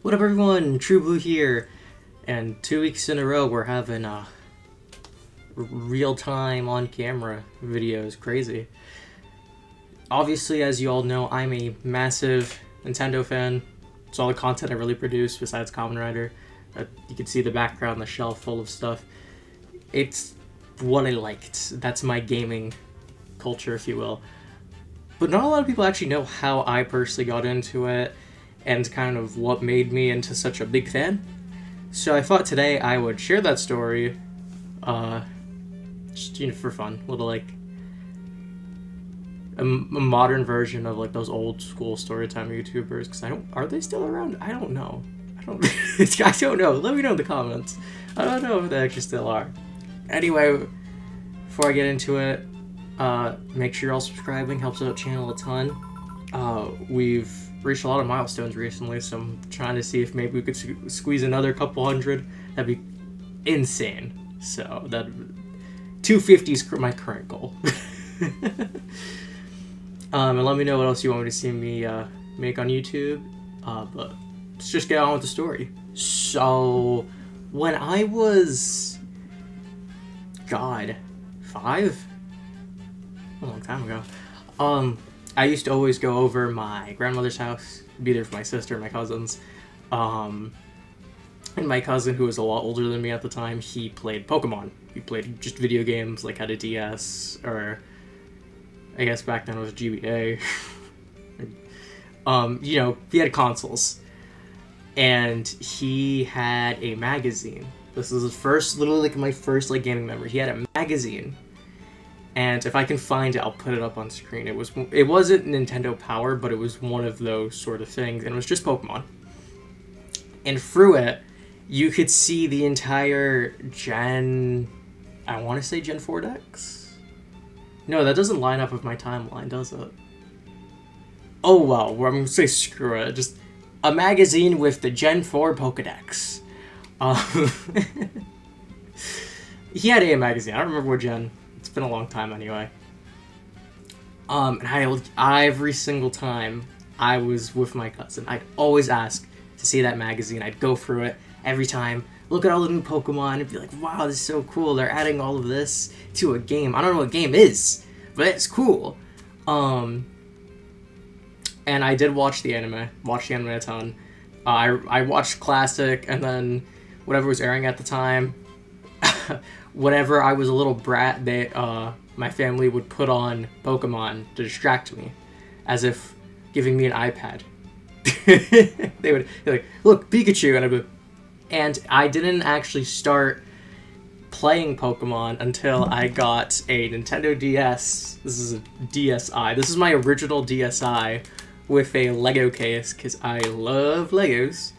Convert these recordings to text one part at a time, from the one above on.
What up, everyone? TrueBlue here, and 2 weeks in a row we're having real-time on-camera videos. Crazy. Obviously, as you all know, I'm a massive Nintendo fan. It's all the content I really produce besides Kamen Rider. You can see the background, the shelf full of stuff. It's what I liked. That's my gaming culture, if you will. But not a lot of people actually know how I personally got into it and kind of what made me into such a big fan. So I thought today I would share that story, just, for fun. A little, like, a modern version of, like, those old school storytime YouTubers, because are they still around? I don't know. I don't know. Let me know in the comments. I don't know if they actually still are. Anyway, before I get into it, make sure you're all subscribing. Helps out the channel a ton. We've reached a lot of milestones recently, so I'm trying to see if maybe we could squeeze another couple hundred. That'd be insane. So that 250 is my current goal. And let me know what else you want me to see me make on YouTube. But let's just get on with the story. So when I was, God, 5? A long time ago. I used to always go over my grandmother's house, be there for my sister and my cousins. And my cousin, who was a lot older than me at the time, he played Pokemon. He played just video games, like had a DS, or I guess back then it was GBA. He had consoles. And he had a magazine. This was the first, literally like my first like gaming memory. He had a magazine. And if I can find it, I'll put it up on screen. It wasn't Nintendo Power, but it was one of those sort of things, and it was just Pokemon. And through it, you could see the entire I want to say Gen 4 decks? No, that doesn't line up with my timeline, does it? Oh well, I'm going to say screw it. Just a magazine with the Gen 4 Pokedex. He had a magazine. I don't remember what gen. It's been a long time anyway. And every single time I was with my cousin, I'd always ask to see that magazine. I'd go through it every time, look at all the new Pokemon, and be like, wow, this is so cool. They're adding all of this to a game. I don't know what game is, but it's cool. And I did watch the anime a ton. I watched Classic, and then whatever was airing at the time. Whenever I was a little brat, my family would put on Pokemon to distract me, as if giving me an iPad. They would be like, look, Pikachu, and I didn't actually start playing Pokemon until I got a Nintendo DS. This is a DSi. This is my original DSi with a Lego case, because I love Legos.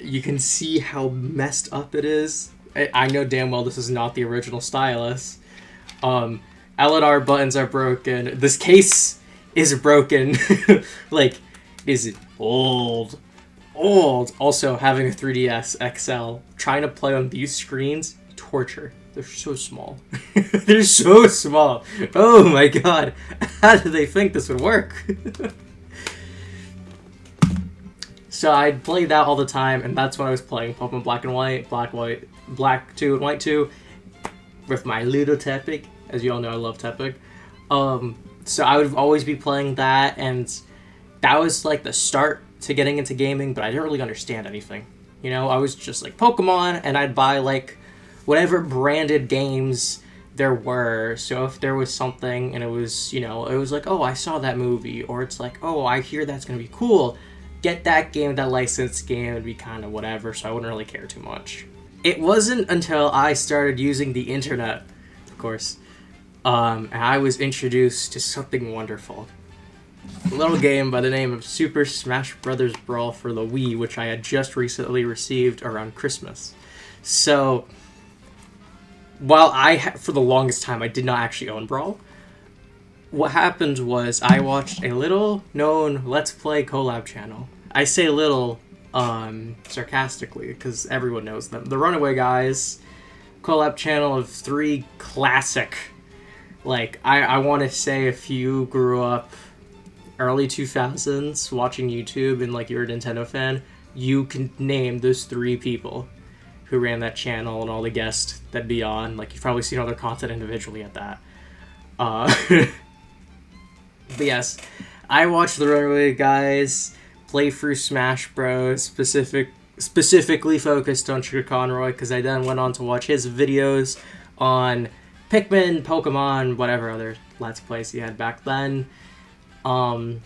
You can see how messed up it is. I know damn well this is not the original stylus. LNR buttons are broken. This case is broken. Like, is old. Also, having a 3DS XL, trying to play on these screens, torture. They're so small. They're so small. Oh my god. How did they think this would work? So I'd play that all the time, and that's when I was playing Pokemon Black and White, Black 2 and White 2, with my little Tepig. As you all know, I love Tepig. So I would always be playing that, and that was like the start to getting into gaming, but I didn't really understand anything. You know, I was just like Pokemon, and I'd buy like whatever branded games there were. So if there was something, and it was, it was like, oh, I saw that movie, or it's like, oh, I hear that's gonna be cool. Get that game, that licensed game, would be kind of whatever, so I wouldn't really care too much. It wasn't until I started using the internet, of course, and I was introduced to something wonderful. A little game by the name of Super Smash Bros. Brawl for the Wii, which I had just recently received around Christmas. So, while for the longest time, I did not actually own Brawl, what happened was I watched a little-known Let's Play collab channel. I say little sarcastically, because everyone knows them. The Runaway Guys, collab channel of 3 classic, like, I want to say if you grew up early 2000s watching YouTube and like you're a Nintendo fan, you can name those 3 people who ran that channel and all the guests that'd be on. Like, you've probably seen all their content individually at that. But yes, I watched the Runaway guys play through Smash Bros. Specifically focused on Sugar Conroy, because I then went on to watch his videos on Pikmin, Pokemon, whatever other Let's Plays he had back then. And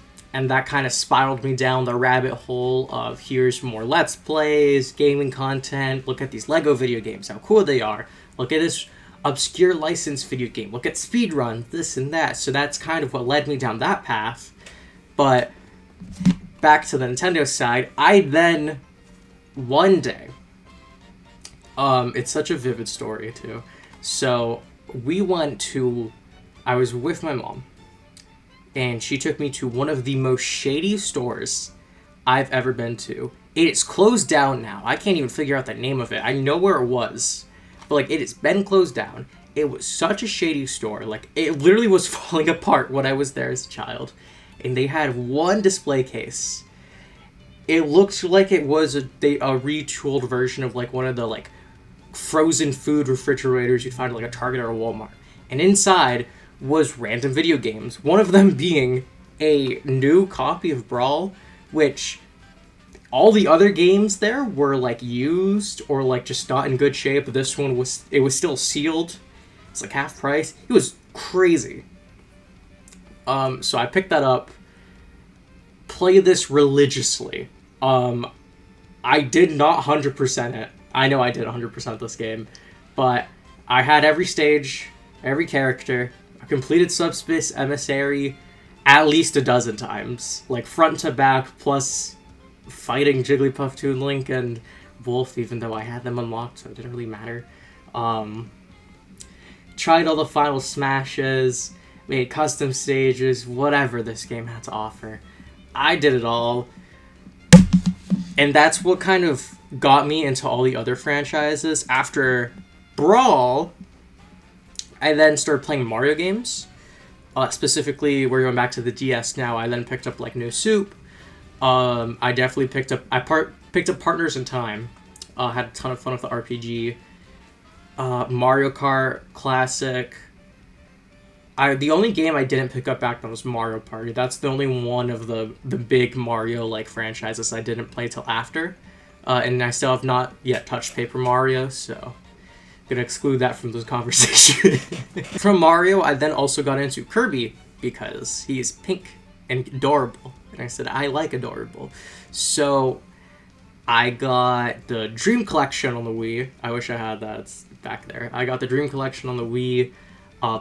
that kind of spiraled me down the rabbit hole of here's more Let's Plays, gaming content, look at these Lego video games, how cool they are, look at this obscure licensed video game, look at speedrun, this and that. So that's kind of what led me down that path. But back to the Nintendo side, I then, one day, it's such a vivid story too. So I was with my mom, and she took me to one of the most shady stores I've ever been to. It's closed down now. I can't even figure out the name of it. I know where it was, but like, it has been closed down. It was such a shady store. Like, it literally was falling apart when I was there as a child. And they had one display case. It looked like it was a retooled version of like one of the like frozen food refrigerators you'd find at like a Target or a Walmart. And inside was random video games. One of them being a new copy of Brawl, which all the other games there were like used or like just not in good shape. But this one was still sealed. It's like half price. It was crazy. So I picked that up, played this religiously. I did not 100% it. I know I did 100% this game, but I had every stage, every character. I completed Subspace Emissary at least a dozen times, like front to back, plus fighting Jigglypuff, Toon Link, and Wolf, even though I had them unlocked, so it didn't really matter. Tried all the final smashes, made custom stages, whatever this game had to offer. I did it all. And that's what kind of got me into all the other franchises. After Brawl, I then started playing Mario games. Specifically, we're going back to the DS now. I then picked up like No Soup. I definitely picked up Partners in Time. Had a ton of fun with the RPG. Mario Kart Classic. The only game I didn't pick up back then was Mario Party. That's the only one of the big Mario like franchises I didn't play till after. And I still have not yet touched Paper Mario, so I'm gonna exclude that from this conversation. From Mario, I then also got into Kirby because he's pink and adorable. And I said, I like adorable. So I got the Dream Collection on the Wii. I wish I had that. It's back there. I got the Dream Collection on the Wii.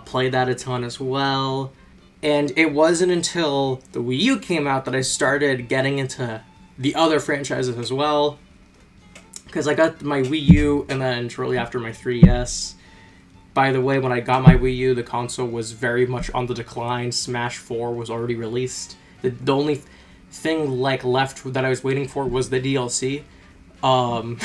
Played that a ton as well. And it wasn't until the Wii U came out that I started getting into the other franchises as well. Because I got my Wii U and then shortly after my 3DS. By the way, when I got my Wii U, the console was very much on the decline. Smash 4 was already released. The only thing like left that I was waiting for was the DLC. And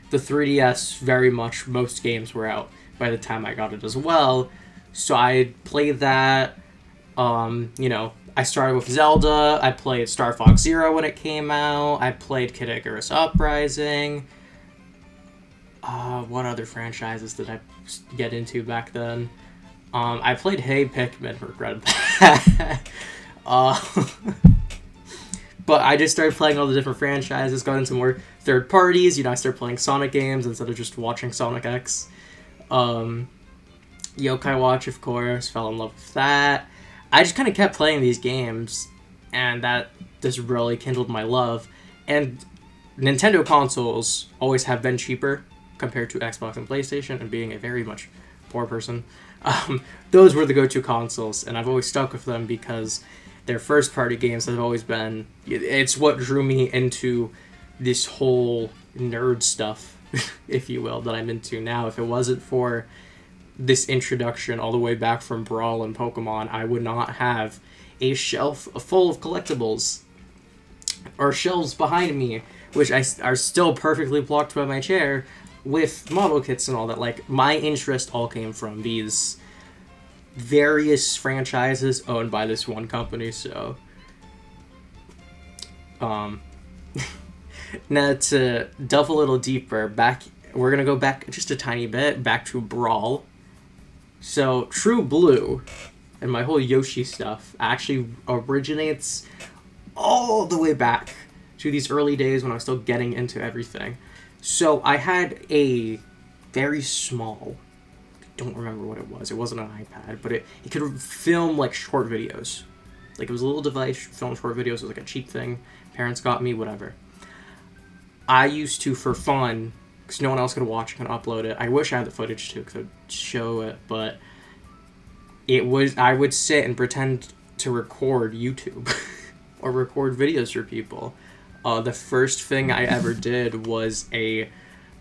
the 3DS, very much, most games were out by the time I got it as well. So I played that. I started with Zelda. I played Star Fox Zero when it came out. I played Kid Icarus Uprising. What other franchises did I get into back then? I played Hey Pikmin, regretted that. But I just started playing all the different franchises, got into more third parties. I started playing Sonic games instead of just watching Sonic X. Yokai Watch, of course, fell in love with that. I just kind of kept playing these games, and that just really kindled my love. And Nintendo consoles always have been cheaper compared to Xbox and PlayStation, and being a very much poor person, those were the go-to consoles, and I've always stuck with them because their first-party games have always been... It's what drew me into this whole nerd stuff, if you will, that I'm into now. If it wasn't for this introduction all the way back from Brawl and Pokemon, I would not have a shelf full of collectibles, or shelves behind me, which are still perfectly blocked by my chair, with model kits and all that. Like, my interest all came from these various franchises owned by this one company, so now to delve a little deeper, we're gonna go back just a tiny bit, back to Brawl. So TrueBlue and my whole Yoshi stuff actually originates all the way back to these early days when I was still getting into everything. So I had a very small, I don't remember what it was. It wasn't an iPad, but it could film like short videos. Like it was a little device, film short videos. It was like a cheap thing. Parents got me, whatever. I used to, for fun, because no one else could watch it and upload it. I wish I had the footage too, because I would show it, but I would sit and pretend to record YouTube or record videos for people. The first thing I ever did was a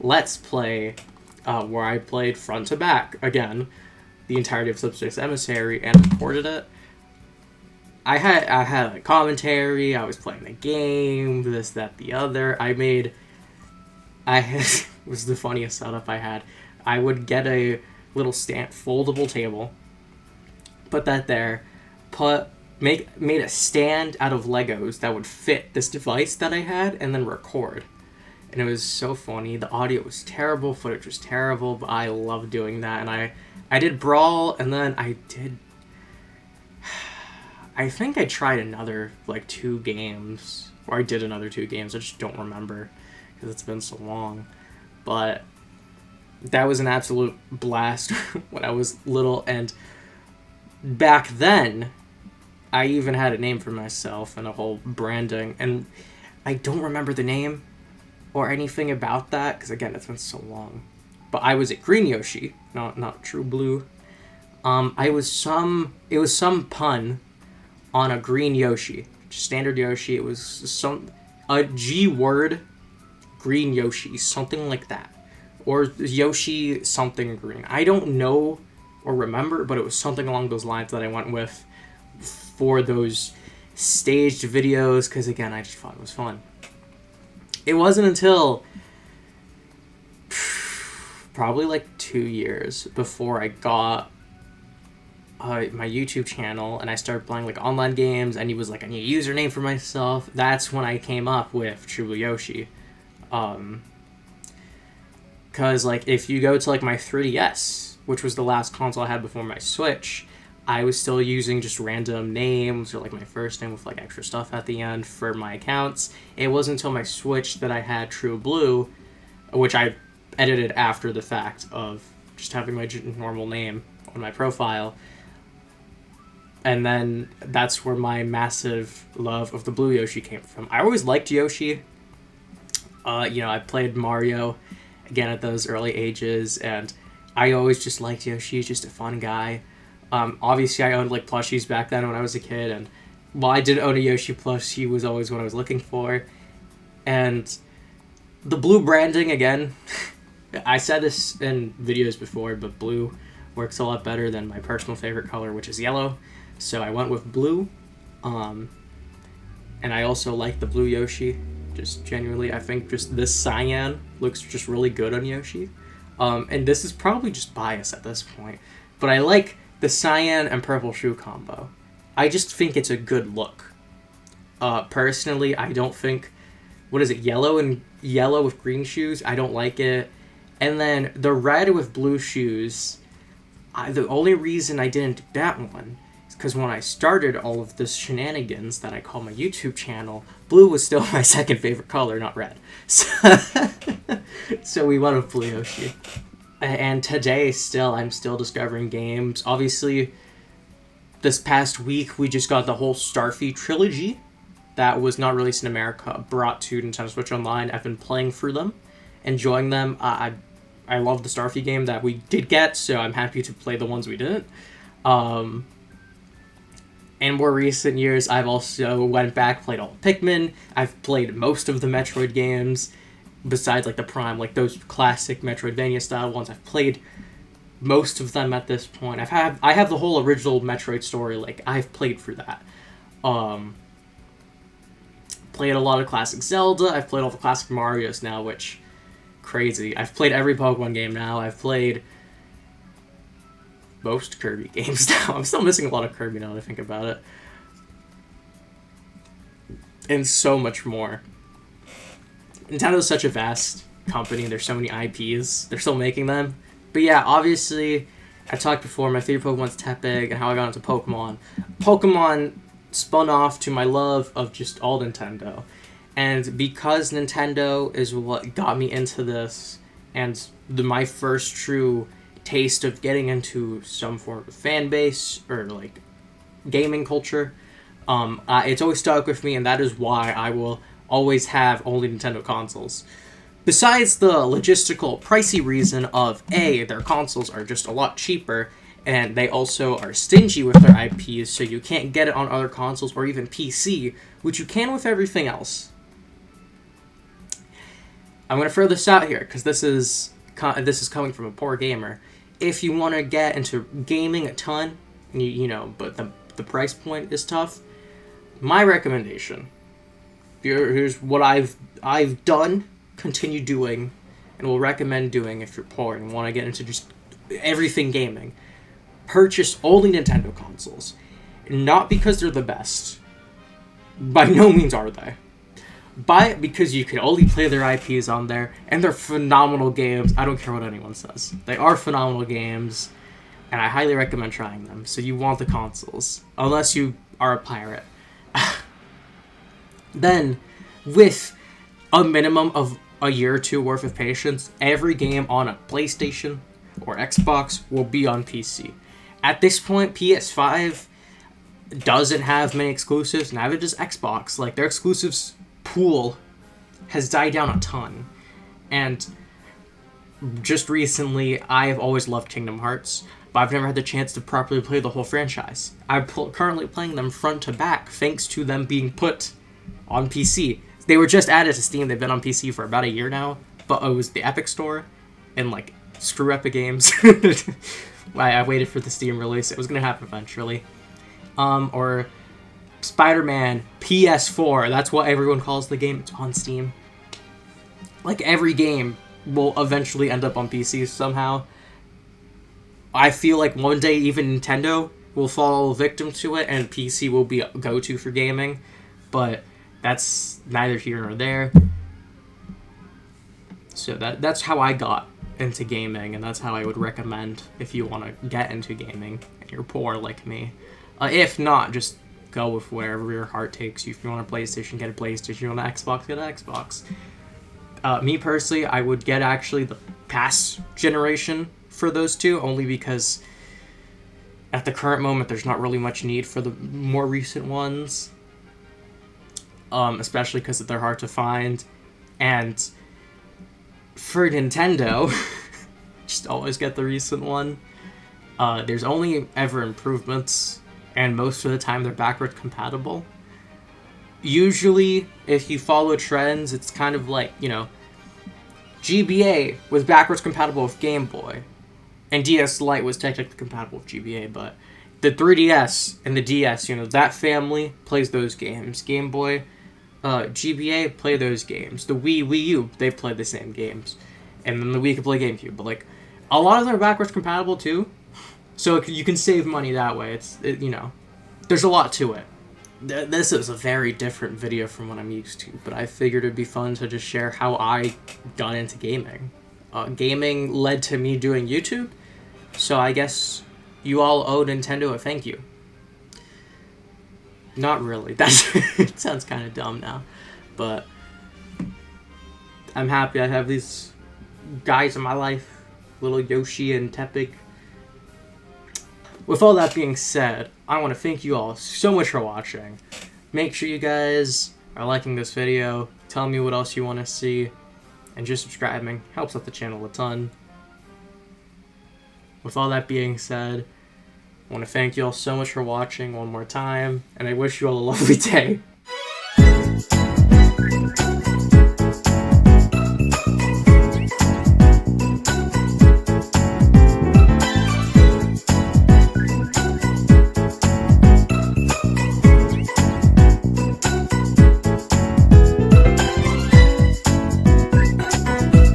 Let's Play where I played front to back, again, the entirety of Slipsticks Emissary, and recorded it. I had a commentary, I was playing the game, this, that, the other. It was the funniest setup I had. I would get a little foldable table, put that there, made a stand out of Legos that would fit this device that I had, and then record. And it was so funny. The audio was terrible, footage was terrible, but I loved doing that. And I did Brawl, and then I think I tried another, 2 games. Or I did another 2 games. I just don't remember, because it's been so long. But that was an absolute blast when I was little. And back then, I even had a name for myself and a whole branding. And I don't remember the name or anything about that, because again, it's been so long. But I was at Green Yoshi, not TrueBlue. It was some pun on a green Yoshi, standard Yoshi. It was a G word, green Yoshi, something like that, or Yoshi something green. I don't know or remember, but it was something along those lines that I went with for those staged videos, because again, I just thought it was fun. It wasn't until probably 2 years before I got my YouTube channel and I started playing online games. I was I need a username for myself. That's when I came up with TrueBlue Yoshi. Cause if you go to my 3DS, which was the last console I had before my Switch, I was still using just random names or my first name with extra stuff at the end for my accounts. It wasn't until my Switch that I had TrueBlue, which I edited after the fact of just having my normal name on my profile. And then that's where my massive love of the Blue Yoshi came from. I always liked Yoshi. I played Mario again at those early ages, and I always just liked Yoshi. He's just a fun guy. Obviously, I owned plushies back then when I was a kid, and while I did own a Yoshi plush, he was always what I was looking for. And the blue branding, again, I said this in videos before, but blue works a lot better than my personal favorite color, which is yellow. So I went with blue, and I also like the blue Yoshi. Just genuinely, I think just this cyan looks just really good on Yoshi. And this is probably just bias at this point, but I like the cyan and purple shoe combo. I just think it's a good look. Personally, I don't think, yellow with green shoes, I don't like it. And then the red with blue shoes, the only reason I didn't do that one is because when I started all of this shenanigans that I call my YouTube channel, blue was still my second favorite color, not red. So we went with blue Yoshi. And today, I'm still discovering games. Obviously, this past week, we just got the whole Starfy trilogy that was not released in America, brought to Nintendo Switch Online. I've been playing through them, enjoying them. I love the Starfy game that we did get, so I'm happy to play the ones we didn't. In more recent years, I've also went back, played all Pikmin. I've played most of the Metroid games, besides the Prime, those classic Metroidvania style ones. I've played most of them at this point. I have the whole original Metroid story. I've played through that. Played a lot of classic Zelda. I've played all the classic Marios now, which crazy. I've played every Pokemon game now. I've played most Kirby games now. I'm still missing a lot of Kirby now that I think about it. And so much more. Nintendo's such a vast company. There's so many IPs. They're still making them. But yeah, obviously, I talked before, my favorite Pokemon's Tepig and how I got into Pokemon. Pokemon spun off to my love of just all Nintendo. And because Nintendo is what got me into this, and my first true taste of getting into some form of fan base, or like gaming culture, it's always stuck with me, and that is why I will always have only Nintendo consoles. Besides the logistical, pricey reason of, A, their consoles are just a lot cheaper, and they also are stingy with their IPs, so you can't get it on other consoles or even PC, which you can with everything else. I'm going to throw this out here, because this is coming from a poor gamer. If you want to get into gaming a ton, but the price point is tough, my recommendation, here's what I've done, continue doing, and will recommend doing if you're poor and want to get into just everything gaming. Purchase only Nintendo consoles. Not because they're the best. By no means are they. Buy it because you can only play their IPs on there, and they're phenomenal games. I don't care what anyone says. They are phenomenal games, and I highly recommend trying them. So you want the consoles, unless you are a pirate. Then, with a minimum of a year or two worth of patience, every game on a PlayStation or Xbox will be on PC. At this point, PS5 doesn't have many exclusives, neither does Xbox. Like, their exclusives pool has died down a ton. And just recently, I have always loved Kingdom Hearts, but I've never had the chance to properly play the whole franchise. I'm currently playing them front to back, thanks to them being put on PC. They were just added to Steam. They've been on PC for about a year now, but it was the Epic Store, and like, screw Epic Games. I waited for the Steam release. It was going to happen eventually. Or Spider-Man PS4. That's what everyone calls the game. It's on Steam. Like, every game will eventually end up on PC somehow. I feel like one day even Nintendo will fall victim to it, and PC will be a go-to for gaming. But that's neither here nor there. So that's how I got into gaming, and that's how I would recommend if you want to get into gaming and you're poor like me. If not, just go with wherever your heart takes you. If you want a PlayStation, get a PlayStation. You want an Xbox, get an Xbox. Me personally, I would get actually the past generation for those two, only because at the current moment there's not really much need for the more recent ones. Especially because they're hard to find. And for Nintendo, just always get the recent one. There's only ever improvements, and most of the time they're backward compatible. Usually, if you follow trends, it's kind of like, GBA was backwards compatible with Game Boy, and DS Lite was technically compatible with GBA, but the 3DS and the DS, that family plays those games. Game Boy, GBA play those games. The Wii U, they play the same games. And then the Wii can play GameCube. But, like, a lot of them are backwards compatible, too. So you can save money that way. There's a lot to it. This is a very different video from what I'm used to. But I figured it'd be fun to just share how I got into gaming. Gaming led to me doing YouTube. So I guess you all owe Nintendo a thank you. Not really. It sounds kind of dumb now. But I'm happy I have these guys in my life. Little Yoshi and Tepig. With all that being said, I want to thank you all so much for watching. Make sure you guys are liking this video. Tell me what else you want to see. And just subscribing. Helps out the channel a ton. With all that being said, I want to thank you all so much for watching one more time, and I wish you all a lovely day.